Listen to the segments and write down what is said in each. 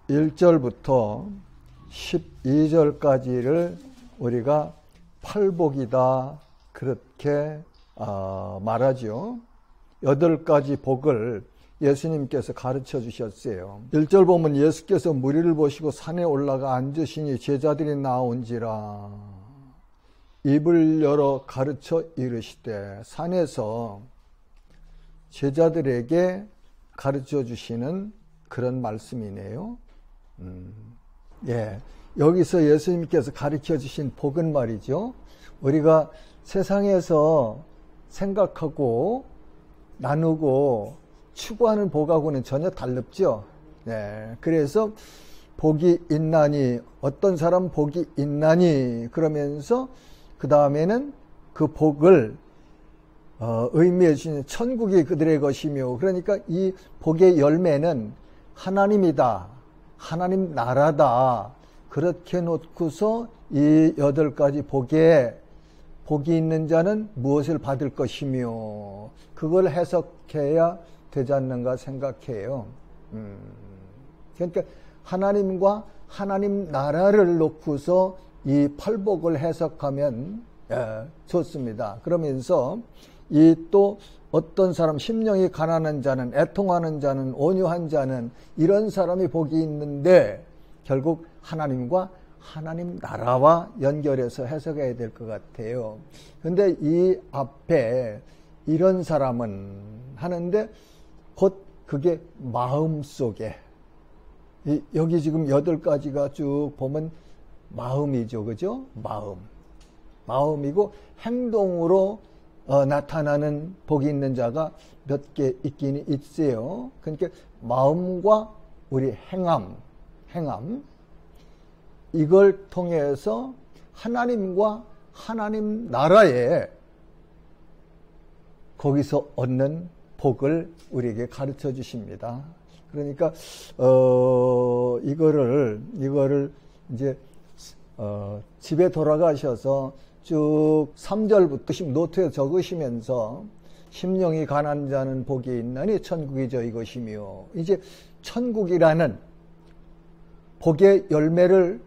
1절부터 12절까지를 우리가 팔복이다 그렇게 말하죠. 8가지 복을 예수님께서 가르쳐 주셨어요. 1절 보면 예수께서 무리를 보시고 산에 올라가 앉으시니 제자들이 나온지라 입을 열어 가르쳐 이르시되, 산에서 제자들에게 가르쳐 주시는 그런 말씀이네요. 예, 여기서 예수님께서 가르쳐 주신 복은 말이죠, 우리가 세상에서 생각하고 나누고 추구하는 복하고는 전혀 다릅죠. 네, 그래서 복이 있나니, 어떤 사람 복이 있나니 그러면서 그 다음에는 그 복을 의미해 주시는 천국이 그들의 것이며, 그러니까 이 복의 열매는 하나님이다, 하나님 나라다, 그렇게 놓고서 이 8가지 복에 복이 있는 자는 무엇을 받을 것이며, 그걸 해석해야 되지 않는가 생각해요. 그러니까 하나님과 하나님 나라를 놓고서 이 팔복을 해석하면 좋습니다. 그러면서 이 또 어떤 사람, 심령이 가난한 자는, 애통하는 자는, 온유한 자는, 이런 사람이 복이 있는데 결국 하나님과 하나님 나라와 연결해서 해석해야 될 것 같아요. 근데 이 앞에 이런 사람은 하는데 곧 그게 마음속에, 여기 지금 8가지가 쭉 보면 마음이죠. 그죠? 마음이고 행동으로 나타나는 복이 있는 자가 몇 개 있긴 있어요. 그러니까 마음과 우리 행함, 이걸 통해서 하나님과 하나님 나라에 거기서 얻는 복을 우리에게 가르쳐 주십니다. 그러니까 이거를 이제 집에 돌아가셔서 쭉 3절부터 노트에 적으시면서, 심령이 가난한 자는 복이 있나니 천국이 저희 것이며, 이제 천국이라는 복의 열매를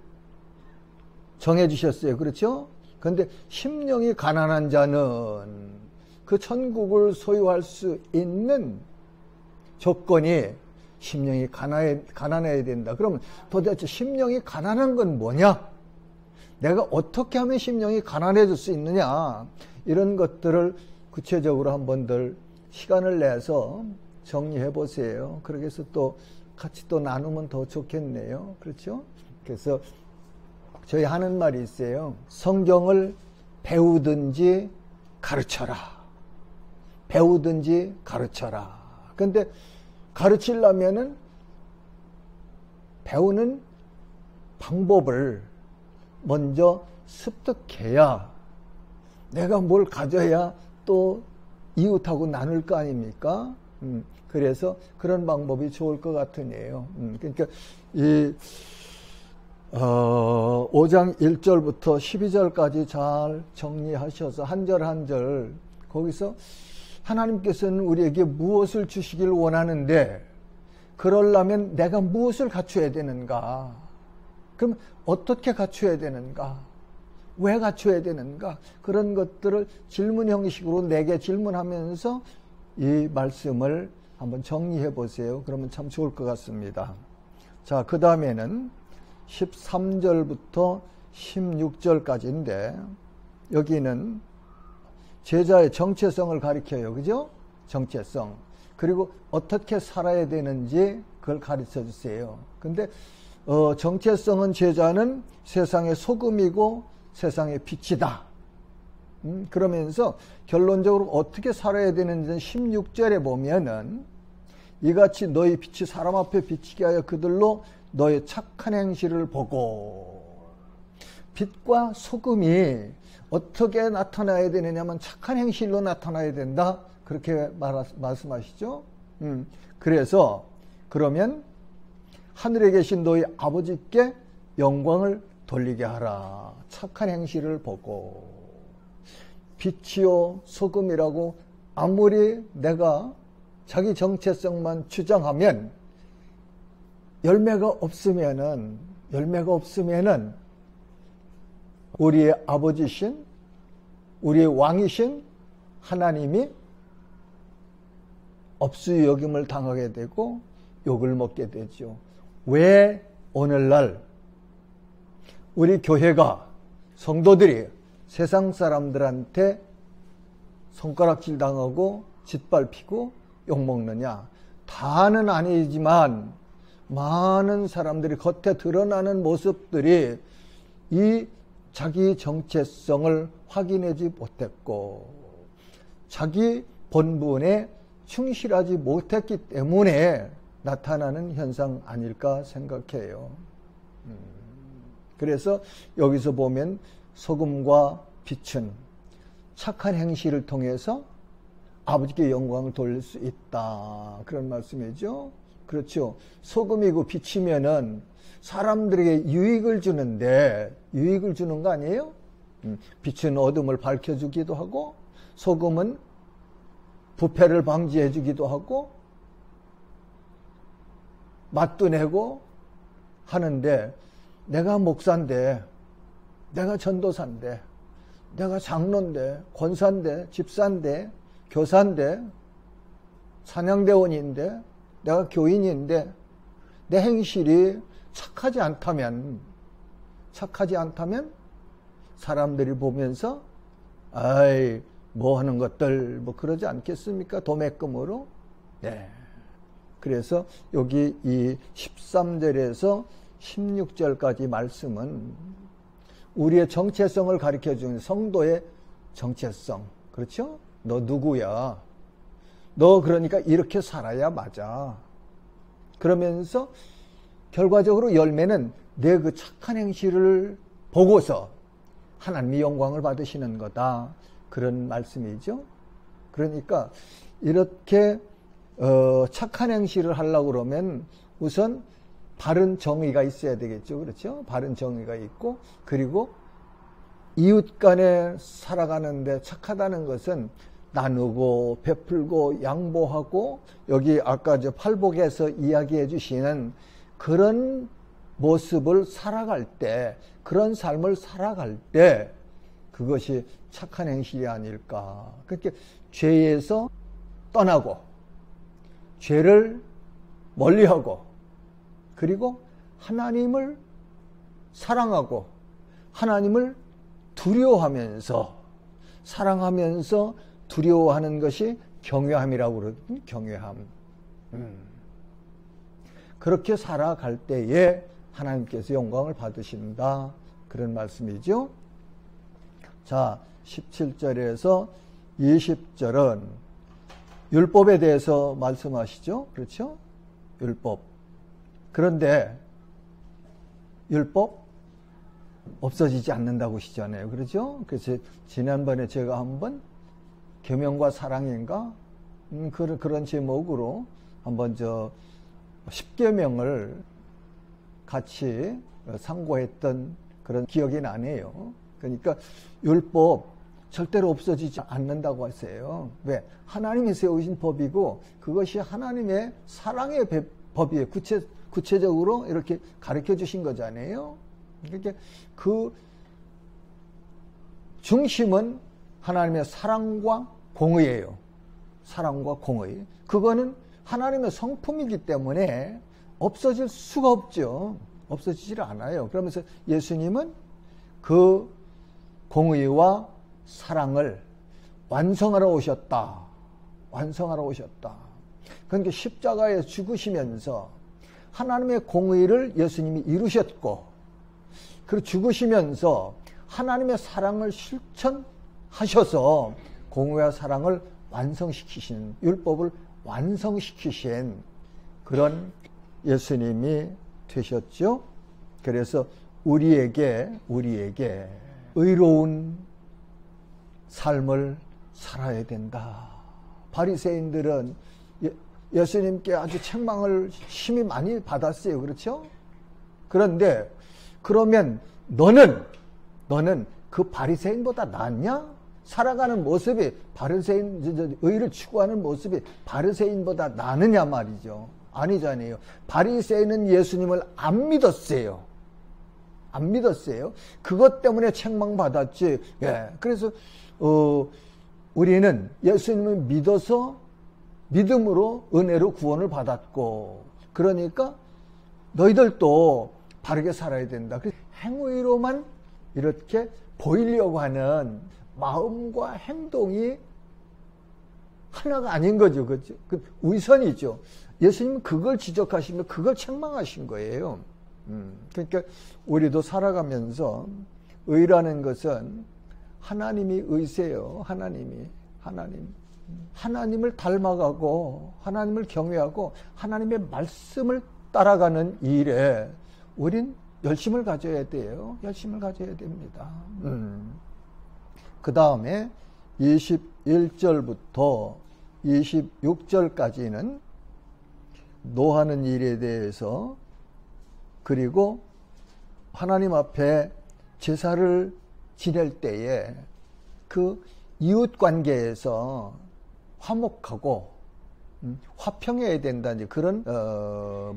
정해 주셨어요. 그렇죠? 그런데 심령이 가난한 자는 그 천국을 소유할 수 있는 조건이 심령이 가난해야 된다. 그러면 도대체 심령이 가난한 건 뭐냐? 내가 어떻게 하면 심령이 가난해질 수 있느냐? 이런 것들을 구체적으로 한번들 시간을 내서 정리해 보세요. 그렇게 해서 또 같이 또 나누면 더 좋겠네요. 그렇죠? 그래서 저희 하는 말이 있어요. 성경을 배우든지 가르쳐라. 근데 가르치려면은 배우는 방법을 먼저 습득해야, 내가 뭘 가져야 또 이웃하고 나눌 거 아닙니까? 그래서 그런 방법이 좋을 것 같으네요. 그러니까 이 5장 1절부터 12절까지 잘 정리하셔서 한 절 한 절 거기서 하나님께서는 우리에게 무엇을 주시길 원하는데, 그러려면 내가 무엇을 갖춰야 되는가? 그럼 어떻게 갖춰야 되는가? 왜 갖춰야 되는가? 그런 것들을 질문 형식으로 내게 질문하면서 이 말씀을 한번 정리해 보세요. 그러면 참 좋을 것 같습니다. 자, 그 다음에는 13절부터 16절까지인데, 여기는 제자의 정체성을 가리켜요. 그죠? 정체성. 그리고 어떻게 살아야 되는지 그걸 가르쳐 주세요. 근데 정체성은, 제자는 세상의 소금이고 세상의 빛이다. 그러면서 결론적으로 어떻게 살아야 되는지는 16절에 보면은, 이같이 너희 빛이 사람 앞에 비치게 하여 그들로 너의 착한 행실을 보고. 빛과 소금이 어떻게 나타나야 되느냐면 착한 행실로 나타나야 된다. 그렇게 말씀하시죠. 그래서 그러면 하늘에 계신 너희 아버지께 영광을 돌리게 하라. 착한 행실을 보고. 빛이요 소금이라고 아무리 내가 자기 정체성만 주장하면 열매가 없으면은 우리의 아버지신, 우리의 왕이신 하나님이 업수여김을 당하게 되고 욕을 먹게 되죠. 왜 오늘날 우리 교회가, 성도들이 세상 사람들한테 손가락질 당하고 짓밟히고 욕먹느냐? 다는 아니지만 많은 사람들이 겉에 드러나는 모습들이 이 자기 정체성을 확인하지 못했고 자기 본분에 충실하지 못했기 때문에 나타나는 현상 아닐까 생각해요. 그래서 여기서 보면 소금과 빛은 착한 행실을 통해서 아버지께 영광을 돌릴 수 있다. 그런 말씀이죠. 그렇죠. 소금이고 빛이면은 사람들에게 유익을 주는데, 유익을 주는 거 아니에요? 빛은 어둠을 밝혀주기도 하고, 소금은 부패를 방지해주기도 하고, 맛도 내고 하는데, 내가 목사인데, 내가 전도사인데, 내가 장로인데, 권사인데, 집사인데, 교사인데, 찬양대원인데, 내가 교인인데, 내 행실이 착하지 않다면 사람들이 보면서 아이 뭐 하는 것들 뭐 그러지 않겠습니까? 도매금으로. 네. 그래서 여기 이 13절에서 16절까지 말씀은 우리의 정체성을 가르쳐주는 성도의 정체성. 그렇죠? 너 누구야? 너 그러니까 이렇게 살아야 맞아. 그러면서 결과적으로 열매는 내 그 착한 행실을 보고서 하나님의 영광을 받으시는 거다. 그런 말씀이죠. 그러니까 이렇게 착한 행실을 하려고 그러면 우선 바른 정의가 있어야 되겠죠. 그렇죠? 바른 정의가 있고, 그리고 이웃 간에 살아가는데 착하다는 것은 나누고 베풀고 양보하고, 여기 아까 저 팔복에서 이야기해 주시는 그런 모습을 살아갈 때, 그런 삶을 살아갈 때 그것이 착한 행실이 아닐까. 그렇게 죄에서 떠나고 죄를 멀리하고, 그리고 하나님을 사랑하고 하나님을 두려워하면서, 사랑하면서 두려워하는 것이 경외함이라고 그러거든요. 경외함. 그렇게 살아갈 때에 하나님께서 영광을 받으신다. 그런 말씀이죠. 자, 17절에서 20절은 율법에 대해서 말씀하시죠. 그렇죠? 율법. 그런데 율법 없어지지 않는다고 하시잖아요. 그렇죠? 그래서 지난번에 제가 한번 계명과 사랑인가? 그런 제목으로 한번 10계명을 같이 상고했던 그런 기억이 나네요. 그러니까 율법 절대로 없어지지 않는다고 하세요. 왜? 하나님이 세우신 법이고 그것이 하나님의 사랑의 법이에요. 구체적으로 이렇게 가르쳐 주신 거잖아요. 그러니까 그 중심은 하나님의 사랑과 공의예요. 사랑과 공의. 그거는 하나님의 성품이기 때문에 없어질 수가 없죠. 없어지질 않아요. 그러면서 예수님은 그 공의와 사랑을 완성하러 오셨다. 완성하러 오셨다. 그러니까 십자가에 죽으시면서 하나님의 공의를 예수님이 이루셨고, 그리고 죽으시면서 하나님의 사랑을 실천하셔서 공의와 사랑을 완성시키신, 율법을 완성시키신 그런 예수님이 되셨죠. 그래서 우리에게 의로운 삶을 살아야 된다. 바리새인들은 예수님께 아주 책망을 심히 많이 받았어요. 그렇죠? 그런데 그러면 너는 그 바리새인보다 낫냐? 살아가는 모습이 의를 추구하는 모습이 바리새인보다 나느냐 말이죠. 아니잖아요. 바리새인은 예수님을 안 믿었어요. 안 믿었어요. 그것 때문에 책망받았지. 예. 그래서 우리는 예수님을 믿어서 믿음으로 은혜로 구원을 받았고, 그러니까 너희들도 바르게 살아야 된다. 행위로만 이렇게 보이려고 하는 마음과 행동이 하나가 아닌 거죠. 그렇죠? 그 위선이죠. 예수님은 그걸 지적하시며 그걸 책망하신 거예요. 그러니까 우리도 살아가면서 의라는 것은 하나님이 의세요. 하나님을 닮아가고 하나님을 경외하고 하나님의 말씀을 따라가는 일에 우린 열심을 가져야 돼요. 열심을 가져야 됩니다. 그 다음에 21절부터 26절까지는 노하는 일에 대해서, 그리고 하나님 앞에 제사를 지낼 때에 그 이웃 관계에서 화목하고 화평해야 된다는 그런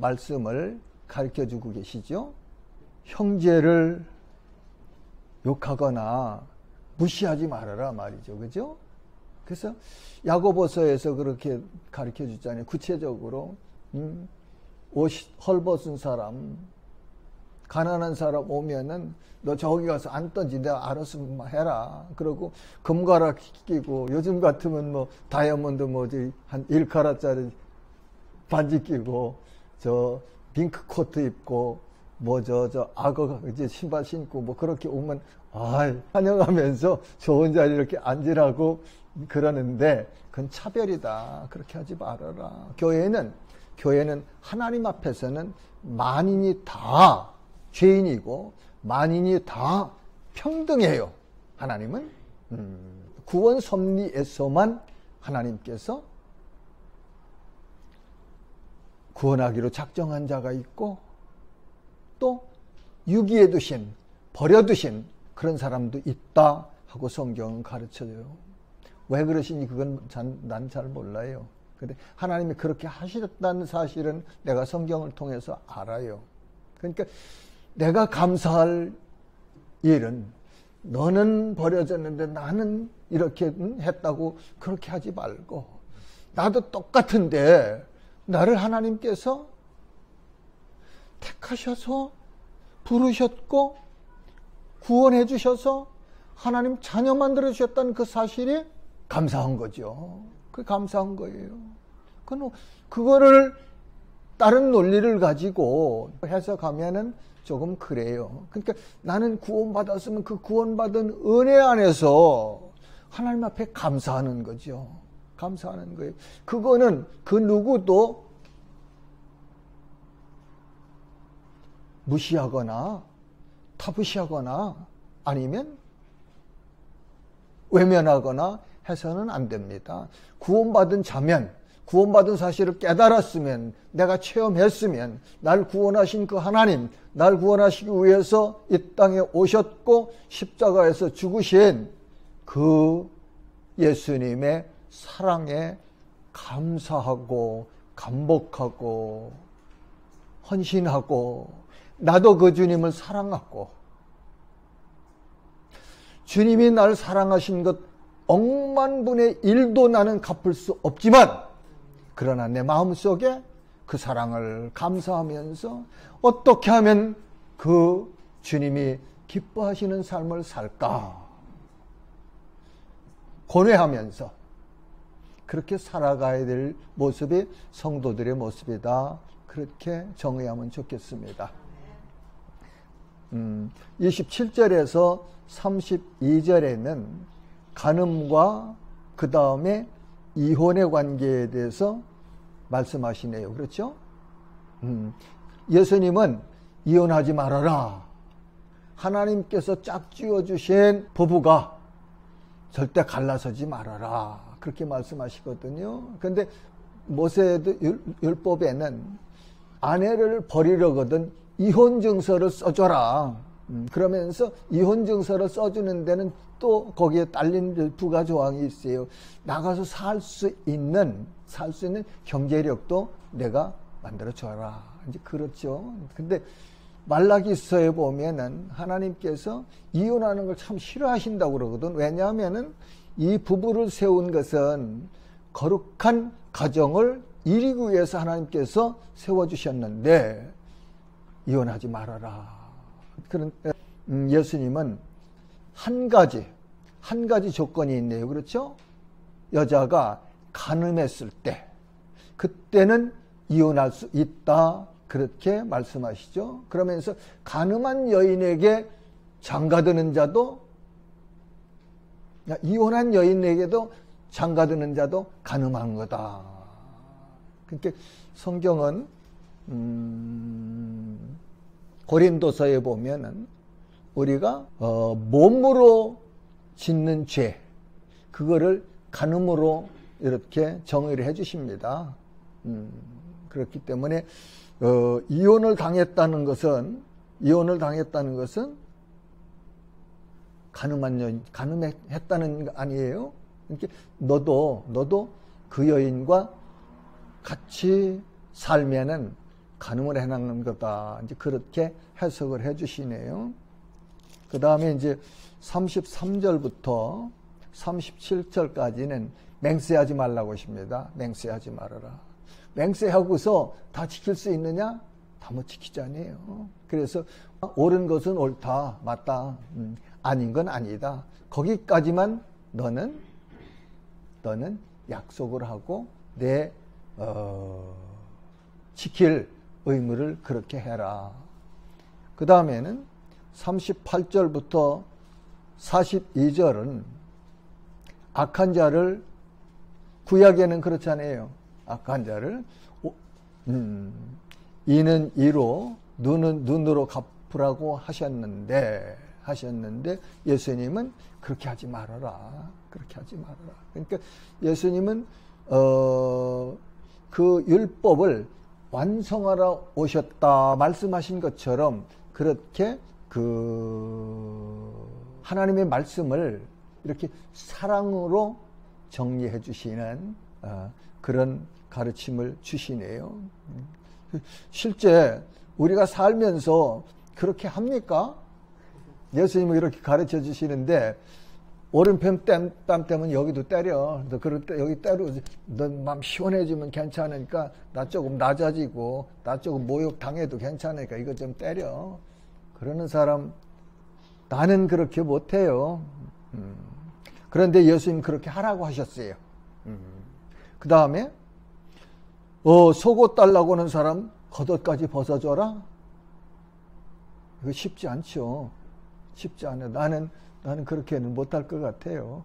말씀을 가르쳐 주고 계시죠. 형제를 욕하거나 무시하지 말아라 말이죠. 그죠? 그래서 야고보서에서 그렇게 가르쳐 주잖아요. 구체적으로 옷 헐벗은 사람, 가난한 사람 오면은 너 저기 가서 안 던지, 내가 알아서 해라. 그러고 금가락 끼고, 요즘 같으면 뭐 다이아몬드 뭐지 한 1카rat짜리 반지 끼고, 저 핑크 코트 입고, 뭐 저 악어 이제 신발 신고 뭐 그렇게 오면 환영하면서 좋은 자리 이렇게 앉으라고 그러는데, 그건 차별이다. 그렇게 하지 말아라. 교회는 하나님 앞에서는 만인이 다 죄인이고 만인이 다 평등해요. 하나님은 구원 섭리에서만 하나님께서 구원하기로 작정한 자가 있고, 또 유기해 두신, 버려두신 그런 사람도 있다 하고 성경은 가르쳐줘요. 왜 그러시니 그건 난 잘 몰라요. 근데 하나님이 그렇게 하셨다는 사실은 내가 성경을 통해서 알아요. 그러니까 내가 감사할 일은, 너는 버려졌는데 나는 이렇게 했다고 그렇게 하지 말고, 나도 똑같은데 나를 하나님께서 택하셔서 부르셨고 구원해 주셔서 하나님 자녀 만들어 주셨다는 그 사실이 감사한 거죠. 그 감사한 거예요. 그거를 다른 논리를 가지고 해석하면은 조금 그래요. 그러니까 나는 구원받았으면 그 구원받은 은혜 안에서 하나님 앞에 감사하는 거죠. 감사하는 거예요. 그거는 그 누구도 무시하거나 타부시하거나 아니면 외면하거나 해서는 안 됩니다. 구원받은 자면, 구원받은 사실을 깨달았으면, 내가 체험했으면, 날 구원하신 그 하나님, 날 구원하시기 위해서 이 땅에 오셨고 십자가에서 죽으신 그 예수님의 사랑에 감사하고 감복하고 헌신하고, 나도 그 주님을 사랑하고, 주님이 날 사랑하신 것 억만분의 1도 나는 갚을 수 없지만, 그러나 내 마음속에 그 사랑을 감사하면서 어떻게 하면 그 주님이 기뻐하시는 삶을 살까 고뇌하면서 그렇게 살아가야 될 모습이 성도들의 모습이다. 그렇게 정의하면 좋겠습니다. 27절에서 32절에는 간음과 그 다음에 이혼의 관계에 대해서 말씀하시네요. 그렇죠? 예수님은 이혼하지 말아라. 하나님께서 짝지어 주신 부부가 절대 갈라서지 말아라. 그렇게 말씀하시거든요. 그런데 모세의 율법에는 아내를 버리려거든 이혼 증서를 써줘라. 그러면서 이혼 증서를 써주는 데는 또 거기에 딸린 부가 조항이 있어요. 나가서 살 수 있는 경제력도 내가 만들어 줘라. 이제 그렇죠. 근데 말라기서에 보면은 하나님께서 이혼하는 걸 참 싫어하신다고 그러거든. 왜냐하면은 이 부부를 세운 것은 거룩한 가정을 이루기 위해서 하나님께서 세워주셨는데 이혼하지 말아라. 그런 예수님은 한 가지 조건이 있네요. 그렇죠? 여자가 간음했을 때 그때는 이혼할 수 있다. 그렇게 말씀하시죠. 그러면서 간음한 여인에게 장가드는 자도 이혼한 여인에게도 장가드는 자도 간음한 거다. 그러니까 성경은 고린도서에 보면은 우리가 몸으로 짓는 죄 그거를 간음으로 이렇게 정의를 해주십니다. 그렇기 때문에 이혼을 당했다는 것은 간음했다는 거 아니에요. 이렇게 너도 그 여인과 같이 살면은 간음을 해나가는 거다. 이제 그렇게 해석을 해주시네요. 그 다음에 이제 33절부터 37절까지는 맹세하지 말라고 하십니다. 맹세하지 말아라. 맹세하고서 다 지킬 수 있느냐? 다 못 지키잖아요. 그래서 옳은 것은 옳다, 맞다, 아닌 건 아니다. 거기까지만 너는 약속을 하고 내 지킬 의무를 그렇게 해라. 그 다음에는 38절부터 42절은 악한 자를 구약에는 그렇잖아요. 악한 자를 이는 이로 눈은 눈으로 갚으라고 하셨는데 예수님은 그렇게 하지 말아라. 그렇게 하지 말아라. 그러니까 예수님은 그 율법을 완성하러 오셨다 말씀하신 것처럼 그렇게 그 하나님의 말씀을 이렇게 사랑으로 정리해 주시는 그런 가르침을 주시네요. 실제 우리가 살면서 그렇게 합니까? 예수님은 이렇게 가르쳐 주시는데 오른편 땀 때문에 여기도 때려. 너 그럴 때 여기 때려. 너 마음 시원해지면 괜찮으니까 나 조금 낮아지고 나 조금 모욕 당해도 괜찮으니까 이거 좀 때려. 그러는 사람 나는 그렇게 못해요. 그런데 예수님 그렇게 하라고 하셨어요. 그 다음에 속옷 달라고 하는 사람 겉옷까지 벗어줘라. 이거 쉽지 않죠. 쉽지 않아요. 나는 그렇게는 못할 것 같아요.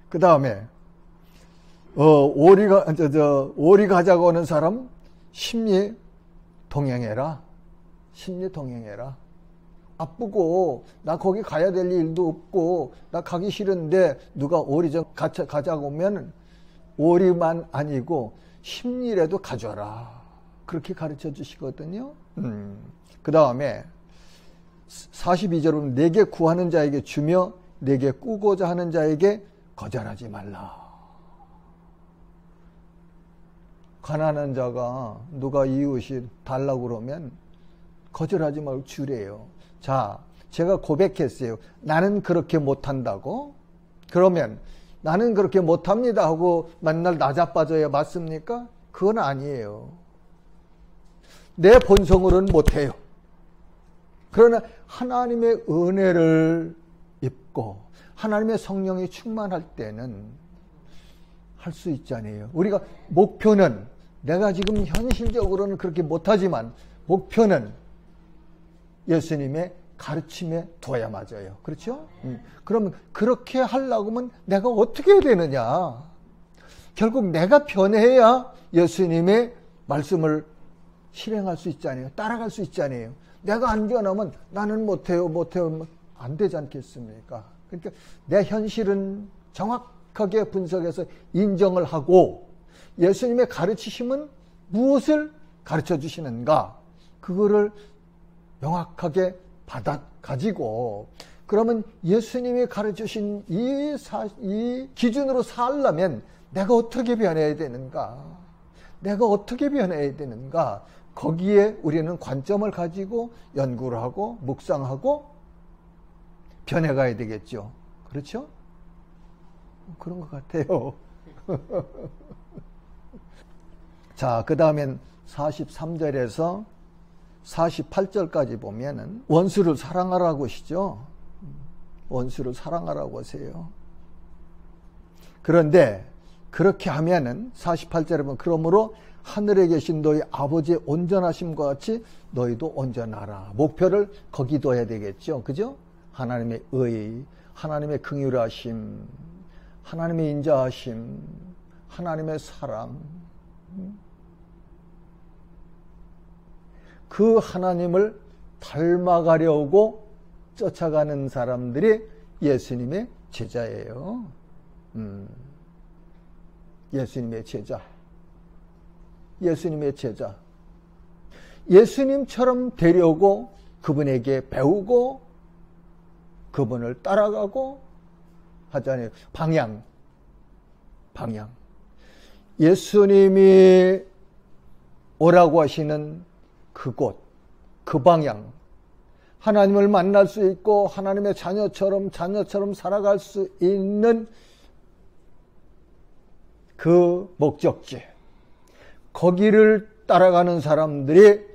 그 다음에 오리 가자고 하는 사람 심리 동행해라. 심리 동행해라. 바쁘고 나 거기 가야 될 일도 없고 나 가기 싫은데 누가 오리 좀 가자고 하면 오리만 아니고 심리라도 가져라. 그렇게 가르쳐 주시거든요. 그 다음에 42절은 내게 구하는 자에게 주며 내게 꾸고자 하는 자에게 거절하지 말라. 가난한 자가 누가 이웃이 달라고 그러면 거절하지 말고 주래요. 자, 제가 고백했어요. 나는 그렇게 못한다고? 그러면 나는 그렇게 못합니다 하고 맨날 나자빠져야 맞습니까? 그건 아니에요. 내 본성으로는 못해요. 그러나 하나님의 은혜를 입고 하나님의 성령이 충만할 때는 할 수 있잖아요. 우리가 목표는 내가 지금 현실적으로는 그렇게 못하지만 목표는 예수님의 가르침에 둬야 맞아요. 그렇죠? 그러면 그렇게 하려고 하면 내가 어떻게 해야 되느냐? 결국 내가 변해야 예수님의 말씀을 실행할 수 있잖아요. 따라갈 수 있잖아요. 내가 안 변하면 나는 못해요 안 되지 않겠습니까? 그러니까 내 현실은 정확하게 분석해서 인정을 하고 예수님의 가르치심은 무엇을 가르쳐 주시는가? 그거를 명확하게 가지고 그러면 예수님이 가르치신 이 기준으로 살려면 내가 어떻게 변해야 되는가? 내가 어떻게 변해야 되는가? 거기에 우리는 관점을 가지고 연구를 하고 묵상하고 변해가야 되겠죠. 그렇죠? 그런 것 같아요. 자, 그 다음엔 43절에서 48절까지 보면은 원수를 사랑하라고 하시죠. 원수를 사랑하라고 하세요. 그런데 그렇게 하면은 48절에 보면 그러므로 하늘에 계신 너희 아버지의 온전하심과 같이 너희도 온전하라. 목표를 거기 둬야 되겠죠. 그죠? 하나님의 의, 하나님의 긍휼하심, 하나님의 인자하심, 하나님의 사랑. 그 하나님을 닮아가려고 쫓아가는 사람들이 예수님의 제자예요. 예수님의 제자. 예수님의 제자. 예수님처럼 되려고 그분에게 배우고 그분을 따라가고 하잖아요. 방향. 예수님이 오라고 하시는 그곳, 그 방향. 하나님을 만날 수 있고 하나님의 자녀처럼 살아갈 수 있는 그 목적지. 거기를 따라가는 사람들이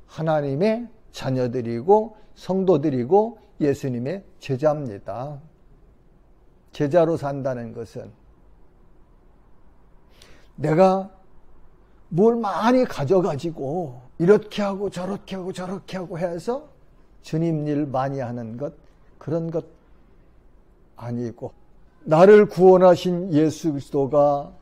하나님의 자녀들이고 성도들이고 예수님의 제자입니다. 제자로 산다는 것은 내가 뭘 많이 가져가지고 이렇게 하고 저렇게 하고 해서 주님 일 많이 하는 것, 그런 것 아니고 나를 구원하신 예수 그리스도가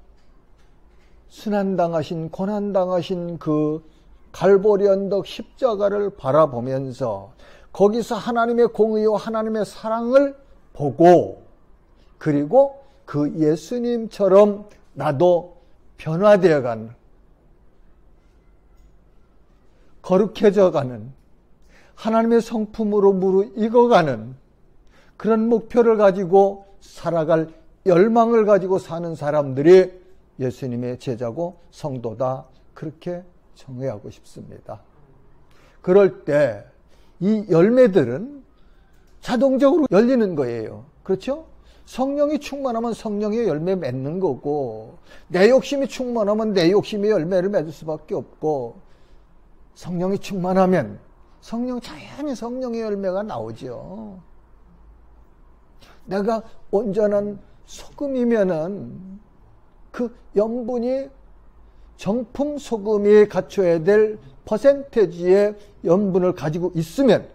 순환당하신 고난당하신 그 갈보리 언덕 십자가를 바라보면서 거기서 하나님의 공의와 하나님의 사랑을 보고 그리고 그 예수님처럼 나도 변화되어가는 거룩해져가는 하나님의 성품으로 무르익어가는 그런 목표를 가지고 살아갈 열망을 가지고 사는 사람들이 예수님의 제자고 성도다, 그렇게 정의하고 싶습니다. 그럴 때 이 열매들은 자동적으로 열리는 거예요. 그렇죠? 성령이 충만하면 성령의 열매 맺는 거고 내 욕심이 충만하면 내 욕심의 열매를 맺을 수밖에 없고 성령이 충만하면 자연히 성령의 열매가 나오죠. 내가 온전한 소금이면은 그 염분이 정품 소금이 갖춰야 될 퍼센테지의 염분을 가지고 있으면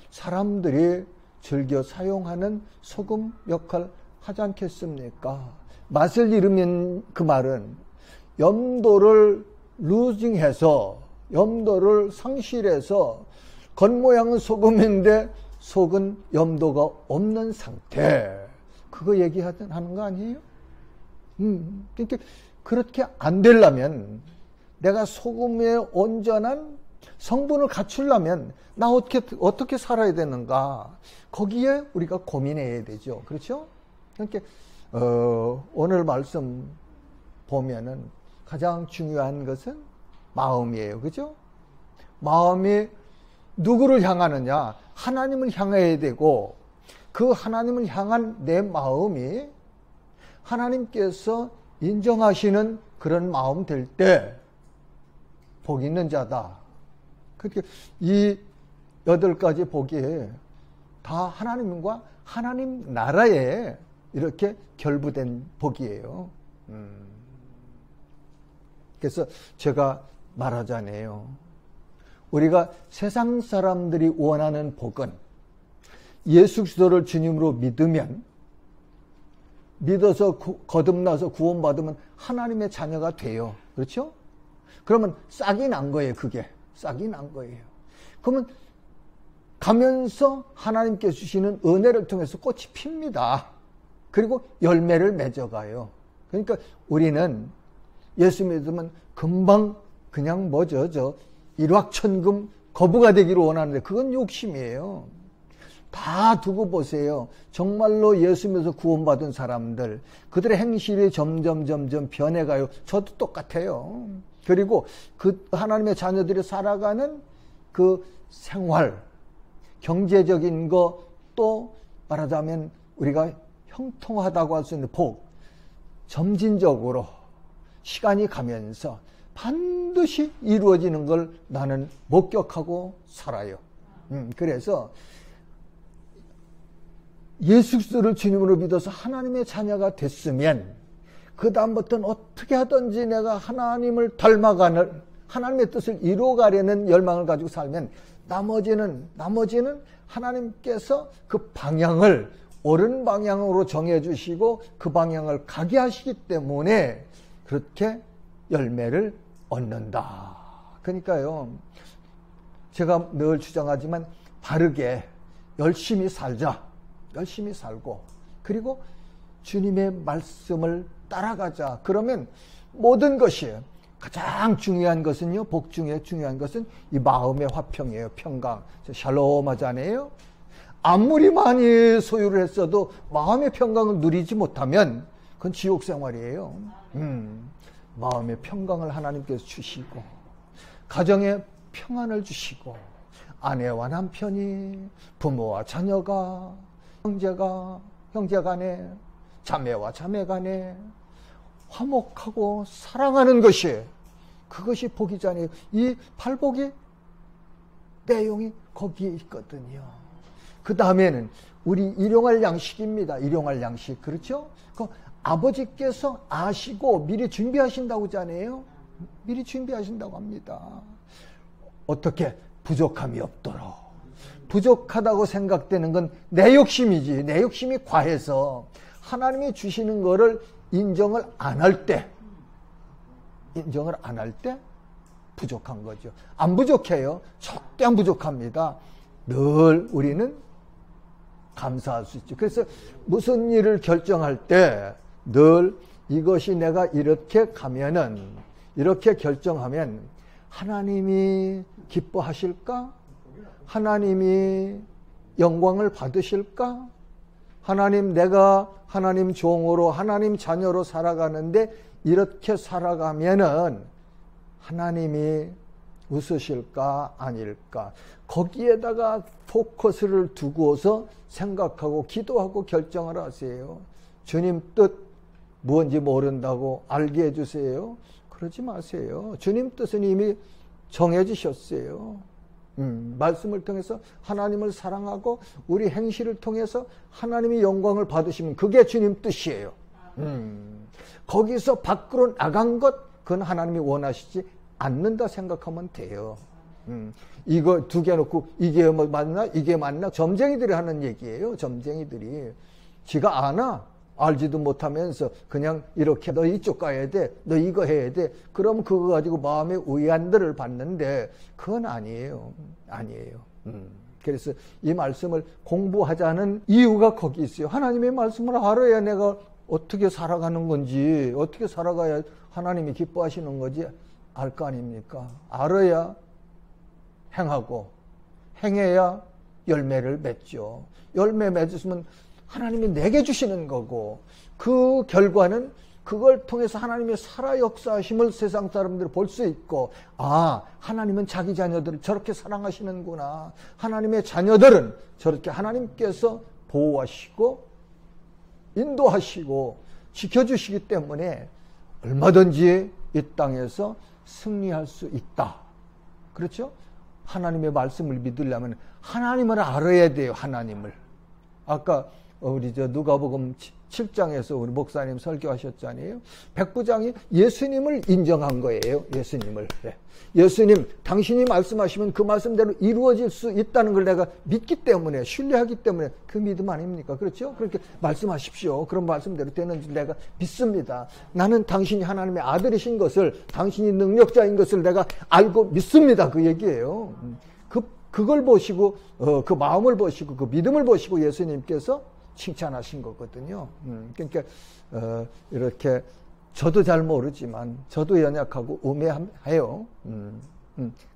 사람들이 즐겨 사용하는 소금 역할 하지 않겠습니까? 맛을 잃으면 그 말은 염도를 루징해서 염도를 상실해서 겉모양은 소금인데 속은 염도가 없는 상태, 그거 얘기하는 거 아니에요? 그러니까 그렇게 안 되려면 내가 소금의 온전한 성분을 갖추려면 나 어떻게 살아야 되는가, 거기에 우리가 고민해야 되죠. 그렇죠? 그러니까 오늘 말씀 보면은 가장 중요한 것은 마음이에요. 그죠? 마음이 누구를 향하느냐? 하나님을 향해야 되고 그 하나님을 향한 내 마음이 하나님께서 인정하시는 그런 마음 될 때 복 있는 자다. 그렇게 이 8가지 복이 다 하나님과 하나님 나라에 이렇게 결부된 복이에요. 그래서 제가 말하잖아요. 우리가 세상 사람들이 원하는 복은 예수 그리스도를 주님으로 믿어서 거듭나서 구원받으면 하나님의 자녀가 돼요. 그렇죠? 그러면 싹이 난 거예요. 그게 싹이 난 거예요. 그러면 가면서 하나님께 주시는 은혜를 통해서 꽃이 핍니다. 그리고 열매를 맺어가요. 그러니까 우리는 예수 믿으면 금방 그냥 일확천금 거부가 되기를 원하는데 그건 욕심이에요. 다 두고 보세요. 정말로 예수 믿어서 구원받은 사람들, 그들의 행실이 점점 변해가요. 저도 똑같아요. 그리고 그 하나님의 자녀들이 살아가는 그 생활, 경제적인 거, 또 말하자면 우리가 형통하다고 할 수 있는 복, 점진적으로 시간이 가면서 반드시 이루어지는 걸 나는 목격하고 살아요. 그래서 예수 그리스도를 주님으로 믿어서 하나님의 자녀가 됐으면 그 다음부터는 어떻게 하든지 내가 하나님을 닮아가는, 하나님의 뜻을 이루어가려는 열망을 가지고 살면 나머지는 하나님께서 그 방향을 옳은 방향으로 정해주시고 그 방향을 가게 하시기 때문에 그렇게 열매를 얻는다. 그러니까요, 제가 늘 주장하지만 바르게 열심히 살자. 열심히 살고, 그리고 주님의 말씀을 따라가자. 그러면 모든 것이, 가장 중요한 것은요, 복 중에 중요한 것은 이 마음의 화평이에요. 평강. 샬롬 하잖아요. 아무리 많이 소유를 했어도 마음의 평강을 누리지 못하면 그건 지옥 생활이에요. 마음의 평강을 하나님께서 주시고, 가정에 평안을 주시고, 아내와 남편이, 부모와 자녀가, 형제 간에, 자매와 자매 간에 화목하고 사랑하는 것이, 그것이 복이잖아요. 이 팔복의 내용이 거기에 있거든요. 그 다음에는 우리 일용할 양식입니다. 일용할 양식. 그렇죠? 그 아버지께서 아시고 미리 준비하신다고 하잖아요. 미리 준비하신다고 합니다. 어떻게? 부족함이 없도록. 부족하다고 생각되는 건 내 욕심이지. 내 욕심이 과해서 하나님이 주시는 거를 인정을 안 할 때 부족한 거죠. 안 부족해요. 절대 안 부족합니다. 늘 우리는 감사할 수 있죠. 그래서 무슨 일을 결정할 때 늘 이것이 내가 이렇게 가면은, 이렇게 결정하면 하나님이 기뻐하실까? 하나님이 영광을 받으실까? 하나님, 내가 하나님 종으로, 하나님 자녀로 살아가는데 이렇게 살아가면은 하나님이 웃으실까? 아닐까? 거기에다가 포커스를 두고서 생각하고 기도하고 결정을 하세요. 주님 뜻 뭔지 모른다고 알게 해주세요. 그러지 마세요. 주님 뜻은 이미 정해지셨어요. 말씀을 통해서 하나님을 사랑하고 우리 행실을 통해서 하나님이 영광을 받으시면 그게 주님 뜻이에요. 거기서 밖으로 나간 것, 그건 하나님이 원하시지 않는다 생각하면 돼요. 이거 두 개 놓고 이게 뭐 맞나? 이게 맞나? 점쟁이들이 하는 얘기예요. 점쟁이들이. 지가 아나? 알지도 못하면서 그냥 이렇게 너 이쪽 가야 돼. 너 이거 해야 돼. 그럼 그거 가지고 마음의 위안들을 받는데 그건 아니에요. 아니에요. 그래서 이 말씀을 공부하자는 이유가 거기 있어요. 하나님의 말씀을 알아야 내가 어떻게 살아가는 건지, 어떻게 살아가야 하나님이 기뻐하시는 건지 알 거 아닙니까? 알아야 행하고, 행해야 열매를 맺죠. 열매 맺으면 하나님이 내게 주시는 거고, 그 결과는 그걸 통해서 하나님의 살아 역사하심을 세상 사람들이 볼 수 있고, 아, 하나님은 자기 자녀들을 저렇게 사랑하시는구나. 하나님의 자녀들은 저렇게 하나님께서 보호하시고 인도하시고 지켜주시기 때문에 얼마든지 이 땅에서 승리할 수 있다. 그렇죠? 하나님의 말씀을 믿으려면 하나님을 알아야 돼요. 하나님을. 아까 우리 누가복음 7장에서 우리 목사님 설교하셨잖아요. 백부장이 예수님을 인정한 거예요. 예수님을. 네. 예수님, 당신이 말씀하시면 그 말씀대로 이루어질 수 있다는 걸 내가 믿기 때문에, 신뢰하기 때문에 그 믿음 아닙니까? 그렇죠? 그렇게 말씀하십시오. 그런 말씀대로 되는 줄 내가 믿습니다. 나는 당신이 하나님의 아들이신 것을, 당신이 능력자인 것을 내가 알고 믿습니다. 그 얘기예요. 그걸 보시고, 그 마음을 보시고, 그 믿음을 보시고 예수님께서 칭찬하신 거거든요. 그러니까 이렇게 저도 잘 모르지만, 저도 연약하고 우매해요.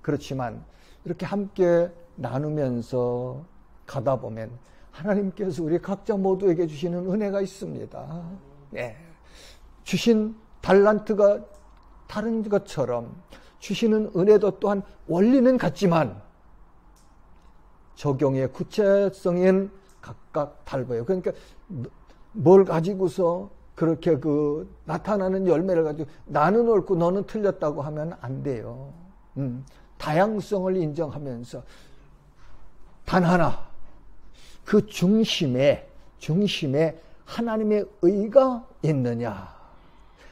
그렇지만 이렇게 함께 나누면서 가다 보면 하나님께서 우리 각자 모두에게 주시는 은혜가 있습니다. 네. 주신 달란트가 다른 것처럼 주시는 은혜도 또한 원리는 같지만 적용의 구체성은 각각 달라요. 그러니까 뭘 가지고서 그렇게 나타나는 열매를 가지고 나는 옳고 너는 틀렸다고 하면 안 돼요. 다양성을 인정하면서 단 하나, 그 중심에 하나님의 의가 있느냐,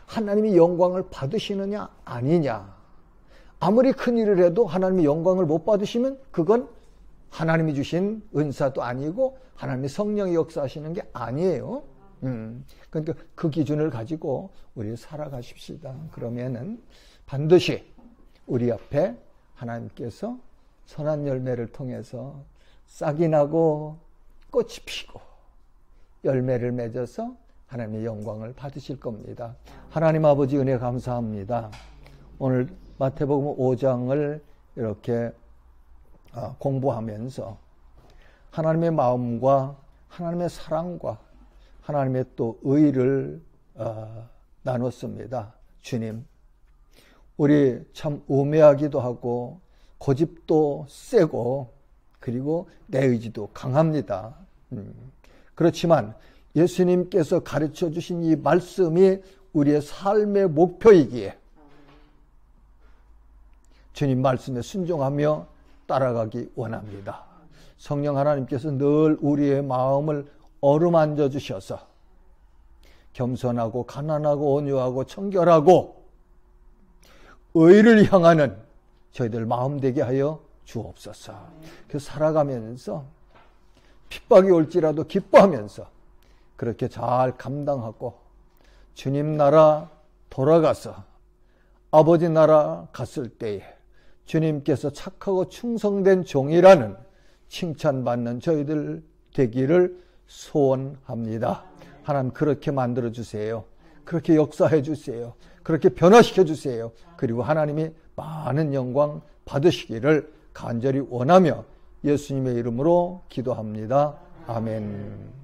하나님이 영광을 받으시느냐 아니냐. 아무리 큰 일을 해도 하나님이 영광을 못 받으시면 그건 하나님이 주신 은사도 아니고 하나님의 성령이 역사하시는 게 아니에요. 그러니까 그 기준을 가지고 우리 살아가십시다. 그러면은 반드시 우리 앞에 하나님께서 선한 열매를 통해서 싹이 나고 꽃이 피고 열매를 맺어서 하나님의 영광을 받으실 겁니다. 하나님 아버지 은혜 감사합니다. 오늘 마태복음 5장을 이렇게 공부하면서 하나님의 마음과 하나님의 사랑과 하나님의 또 의를 나눴습니다. 주님, 우리 참 우매하기도 하고 고집도 세고 그리고 내 의지도 강합니다. 그렇지만 예수님께서 가르쳐 주신 이 말씀이 우리의 삶의 목표이기에 주님 말씀에 순종하며 따라가기 원합니다. 성령 하나님께서 늘 우리의 마음을 어루만져 주셔서 겸손하고 가난하고 온유하고 청결하고 의를 향하는 저희들 마음 되게 하여 주옵소서. 그래서 살아가면서 핍박이 올지라도 기뻐하면서 그렇게 잘 감당하고 주님 나라 돌아가서 아버지 나라 갔을 때에 주님께서 착하고 충성된 종이라는 칭찬받는 저희들 되기를 소원합니다. 하나님 그렇게 만들어 주세요. 그렇게 역사해 주세요. 그렇게 변화시켜 주세요. 그리고 하나님이 많은 영광 받으시기를 간절히 원하며 예수님의 이름으로 기도합니다. 아멘.